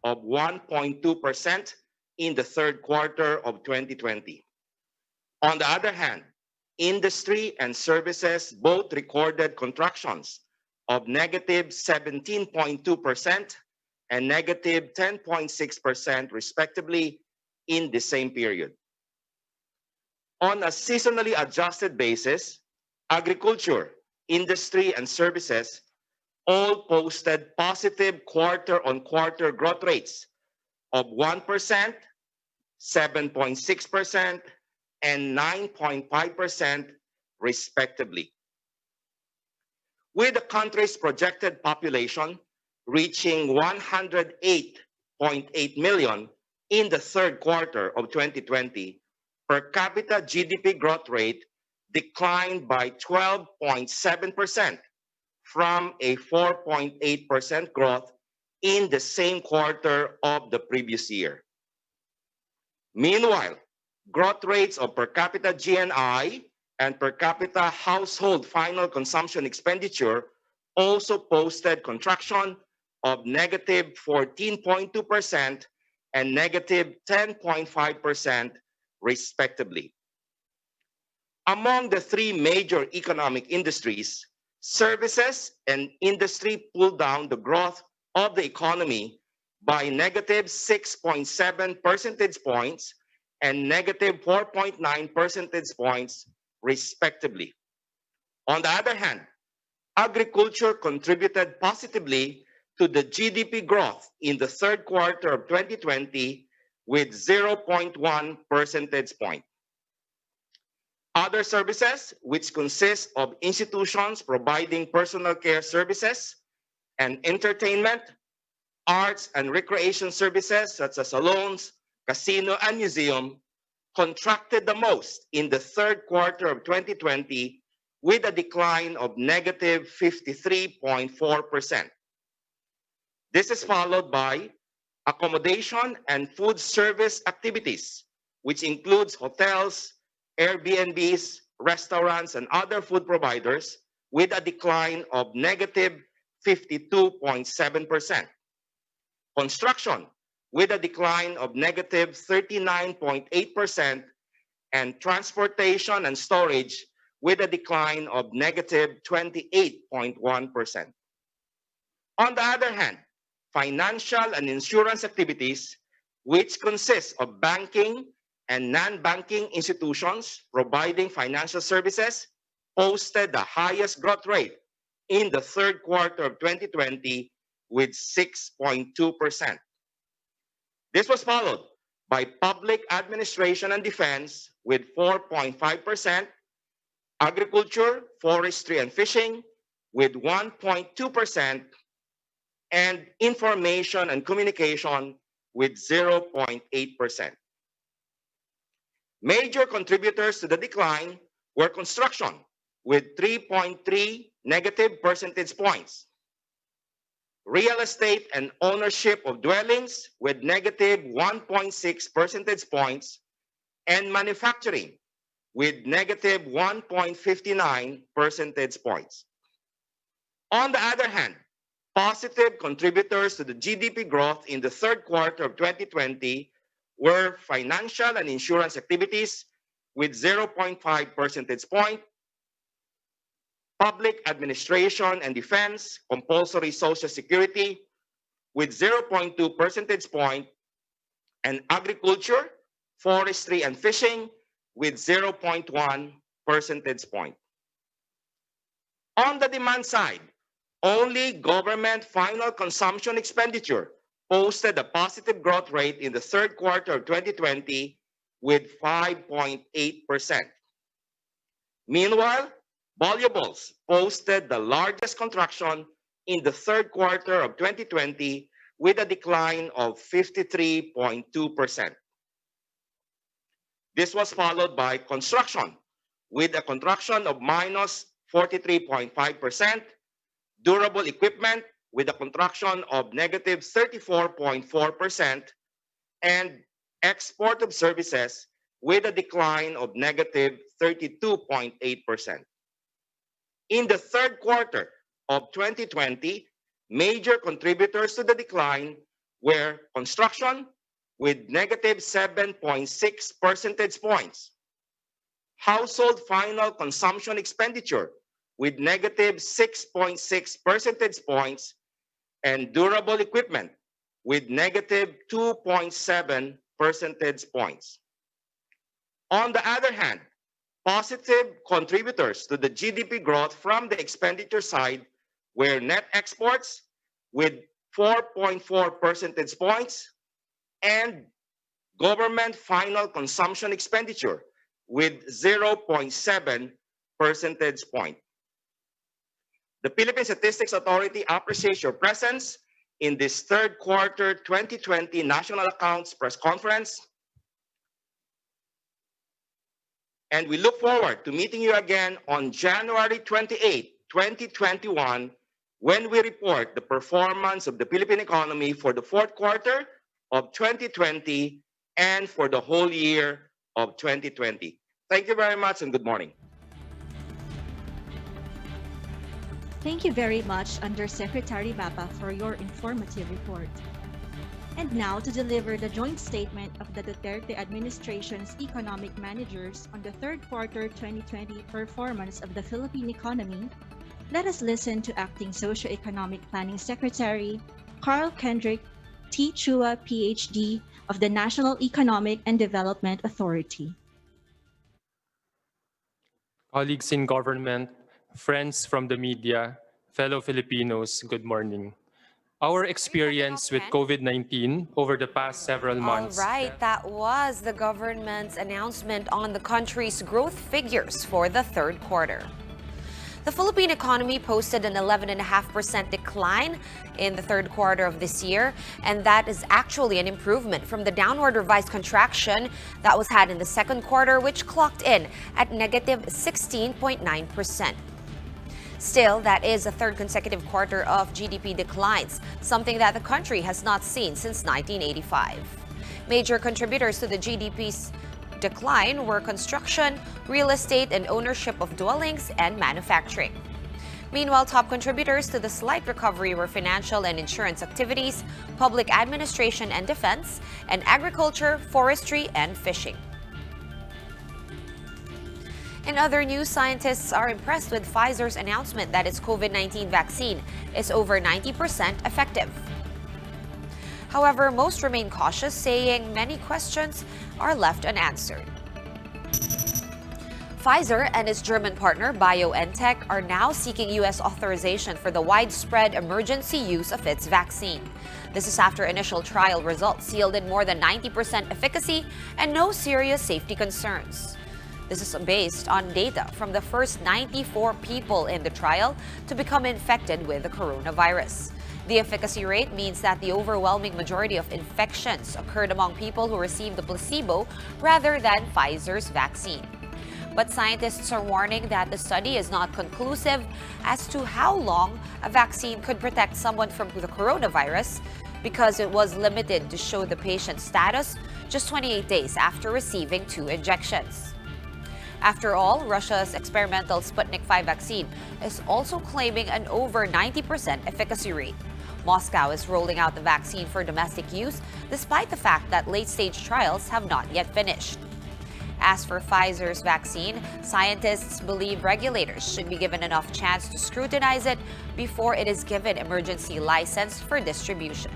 of 1.2% in the third quarter of 2020. On the other hand, industry and services both recorded contractions of negative 17.2% and negative 10.6% respectively in the same period. On a seasonally adjusted basis, agriculture, industry, and services all posted positive quarter-on-quarter growth rates of 1%, 7.6%, and 9.5% respectively. With the country's projected population reaching 108.8 million in the third quarter of 2020, per capita GDP growth rate declined by 12.7% from a 4.8% growth in the same quarter of the previous year. Meanwhile, growth rates of per capita GNI and per capita household final consumption expenditure also posted contraction of negative 14.2% and negative 10.5% respectively. Among the three major economic industries, services and industry pulled down the growth of the economy by negative 6.7 percentage points and negative 4.9 percentage points respectively. On the other hand, agriculture contributed positively to the GDP growth in the third quarter of 2020 with 0.1 percentage point. Other services, which consist of institutions providing personal care services and entertainment, arts and recreation services such as salons, casino, and museum, contracted the most in the third quarter of 2020 with a decline of negative 53.4%. This is followed by accommodation and food service activities, which includes hotels, Airbnbs, restaurants, and other food providers with a decline of negative 52.7%. Construction with a decline of negative 39.8%, and transportation and storage with a decline of negative 28.1%. On the other hand, financial and insurance activities, which consist of banking and non-banking institutions providing financial services, posted the highest growth rate in the third quarter of 2020 with 6.2%. This was followed by public administration and defense with 4.5%, agriculture, forestry, and fishing with 1.2%, and information and communication with 0.8%. Major contributors to the decline were construction with 3.3 negative percentage points, real estate and ownership of dwellings with negative 1.6 percentage points, and manufacturing with negative 1.59 percentage points. On the other hand, positive contributors to the GDP growth in the third quarter of 2020 were financial and insurance activities with 0.5 percentage point, public administration and defense, compulsory social security with 0.2 percentage point, and agriculture, forestry, and fishing with 0.1 percentage point. On the demand side, only government final consumption expenditure posted a positive growth rate in the third quarter of 2020 with 5.8%. Meanwhile, valuables posted the largest contraction in the third quarter of 2020 with a decline of 53.2%. This was followed by construction with a contraction of minus 43.5%, durable equipment with a contraction of negative 34.4%, and export of services with a decline of negative 32.8%. In the third quarter of 2020, major contributors to the decline where construction with negative 7.6 percentage points, household final consumption expenditure with negative 6.6 percentage points, and durable equipment with negative 2.7 percentage points. On the other hand, positive contributors to the GDP growth from the expenditure side were net exports with 4.4 percentage points and government final consumption expenditure with 0.7 percentage point. The Philippine Statistics Authority appreciates your presence in this third quarter 2020 National Accounts Press Conference. And we look forward to meeting you again on January 28, 2021, when we report the performance of the Philippine economy for the fourth quarter of 2020 and for the whole year of 2020. Thank you very much and good morning. Thank you very much, Undersecretary Mapa, for your informative report. And now to deliver the joint statement of the Duterte administration's economic managers on the third quarter 2020 performance of the Philippine economy, let us listen to Acting Socioeconomic Planning Secretary Carl Kendrick T. Chua, PhD, of the National Economic and Development Authority. Colleagues in government, friends from the media, fellow Filipinos, good morning. Our experience with COVID-19 over the past several months. All right, that was the government's announcement on the country's growth figures for the third quarter. The Philippine economy posted an 11.5% decline in the third quarter of this year, and that is actually an improvement from the downward revised contraction that was had in the second quarter, which clocked in at negative 16.9%. Still, that is a third consecutive quarter of GDP declines, something that the country has not seen since 1985. Major contributors to the GDP's decline were construction, real estate and ownership of dwellings, and manufacturing. Meanwhile, top contributors to the slight recovery were financial and insurance activities, public administration and defense, and agriculture, forestry, and fishing. In other news, scientists are impressed with Pfizer's announcement that its COVID-19 vaccine is over 90% effective. However, most remain cautious, saying many questions are left unanswered. Pfizer and its German partner BioNTech are now seeking U.S. authorization for the widespread emergency use of its vaccine. This is after initial trial results yielded more than 90% efficacy and no serious safety concerns. This is based on data from the first 94 people in the trial to become infected with the coronavirus. The efficacy rate means that the overwhelming majority of infections occurred among people who received the placebo rather than Pfizer's vaccine. But scientists are warning that the study is not conclusive as to how long a vaccine could protect someone from the coronavirus because it was limited to show the patient's status just 28 days after receiving 2 injections. After all, Russia's experimental Sputnik V vaccine is also claiming an over 90% efficacy rate. Moscow is rolling out the vaccine for domestic use, despite the fact that late-stage trials have not yet finished. As for Pfizer's vaccine, scientists believe regulators should be given enough chance to scrutinize it before it is given emergency license for distribution.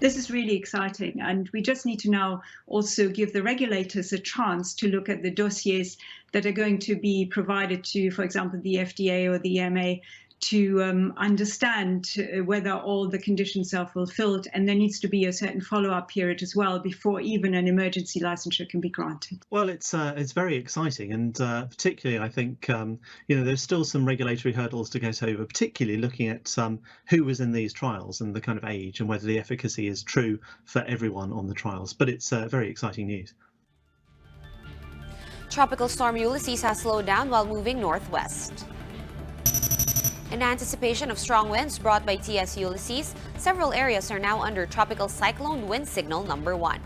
This is really exciting, and we just need to now also give the regulators a chance to look at the dossiers that are going to be provided to, for example, the FDA or the EMA, to understand whether all the conditions are fulfilled, and there needs to be a certain follow-up period as well before even an emergency licensure can be granted. Well, it's very exciting, and particularly I think there's still some regulatory hurdles to get over, particularly looking at who was in these trials and the kind of age and whether the efficacy is true for everyone on the trials. But it's very exciting news. Tropical storm Ulysses has slowed down while moving northwest. In anticipation of strong winds brought by TS Ulysses, several areas are now under tropical cyclone wind signal number 1.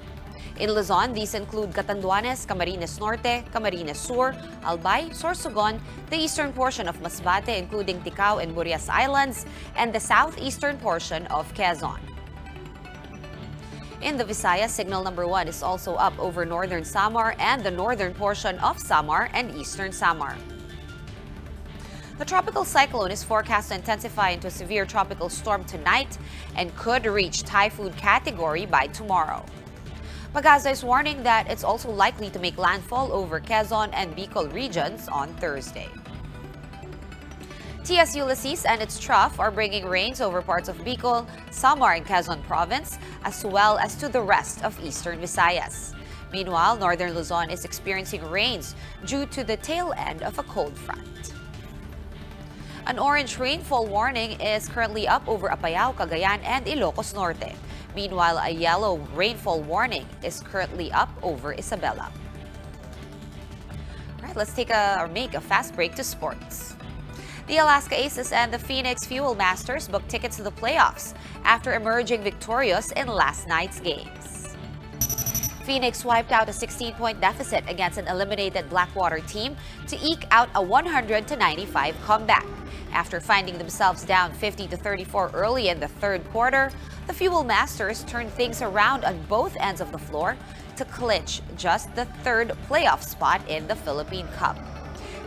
In Luzon, these include Catanduanes, Camarines Norte, Camarines Sur, Albay, Sorsogon, the eastern portion of Masbate including Ticao and Burias Islands, and the southeastern portion of Quezon. In the Visayas, signal number 1 is also up over northern Samar and the northern portion of Samar and eastern Samar. The tropical cyclone is forecast to intensify into a severe tropical storm tonight and could reach typhoon category by tomorrow. Pagasa is warning that it's also likely to make landfall over Quezon and Bicol regions on Thursday. TS Ulysses and its trough are bringing rains over parts of Bicol, Samar and Quezon province, as well as to the rest of eastern Visayas. Meanwhile, northern Luzon is experiencing rains due to the tail end of a cold front. An orange rainfall warning is currently up over Apayao, Cagayan, and Ilocos Norte. Meanwhile, a yellow rainfall warning is currently up over Isabela. All right, let's make a fast break to sports. The Alaska Aces and the Phoenix Fuel Masters booked tickets to the playoffs after emerging victorious in last night's games. Phoenix wiped out a 16-point deficit against an eliminated Blackwater team to eke out a 100-95 comeback. After finding themselves down 50-34 early in the third quarter, the Fuel Masters turned things around on both ends of the floor to clinch just the third playoff spot in the Philippine Cup.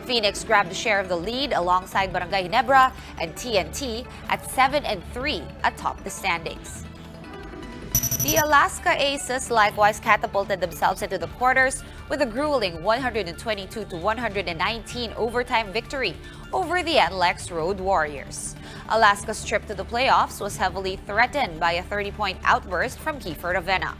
Phoenix grabbed a share of the lead alongside Barangay Ginebra and TNT at 7-3 atop the standings. The Alaska Aces likewise catapulted themselves into the quarters with a grueling 122-119 overtime victory over the NLEX Road Warriors. Alaska's trip to the playoffs was heavily threatened by a 30-point outburst from Kiefer Ravena.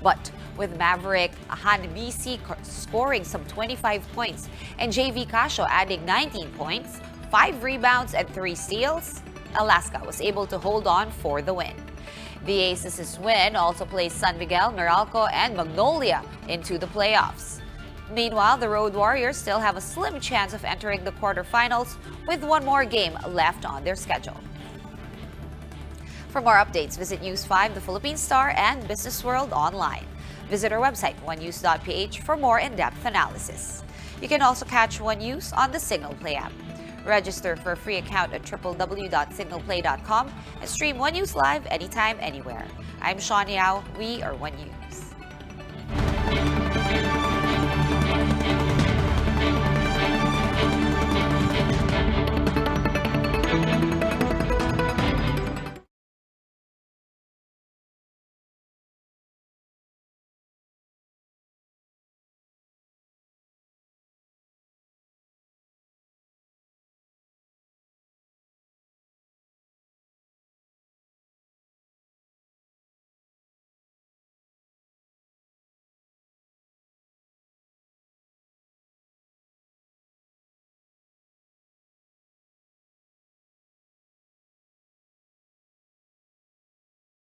But with Maverick Hanbisi scoring some 25 points and JV Casio adding 19 points, 5 rebounds and 3 steals, Alaska was able to hold on for the win. The Aces' win also placed San Miguel, Meralco, and Magnolia into the playoffs. Meanwhile, the Road Warriors still have a slim chance of entering the quarterfinals with one more game left on their schedule. For more updates, visit News 5, the Philippine Star, and Business World online. Visit our website, onenews.ph, for more in-depth analysis. You can also catch One News on the Signal Play app. Register for a free account at www.signalplay.com and stream One News live anytime, anywhere. I'm Sean Yao. We are One News.